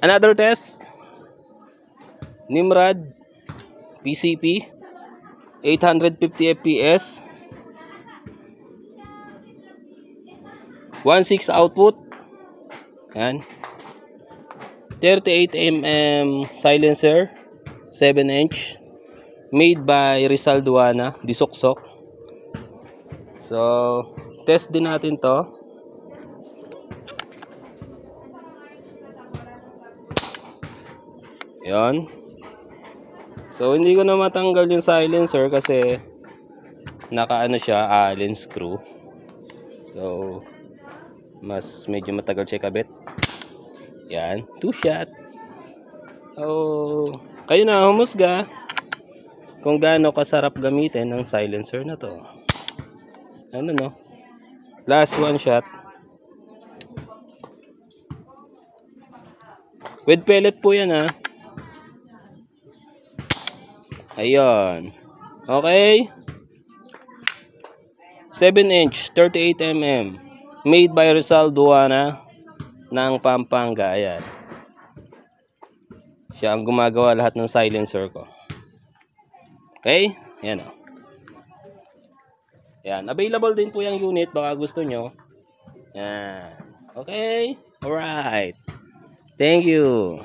Another test. Nimrod PCP 850 fps, 1.6 output. Yan. 38 mm silencer, 7 inch, made by Rizal Duana, Disuksok. So, test din natin to. Yan. So, hindi ko na matanggal yung silencer kasi nakaano siya, Allen screw. So, medyo matagal siya kabit. Yan, 2 shot. So, kayo na humusga kung gaano kasarap gamitin ang silencer na to. Ano no? Last 1 shot. With pellet po yan ha. Ayun. Okay. 7 inch, 38 mm. Made by Rizal Duana ng Pampanga. Ayan. Siya ang gumagawa lahat ng silencer ko. Okay. Ayan o. Ayan. Available din po yung unit. Baka gusto nyo. Ayan. Okay. Alright. Thank you.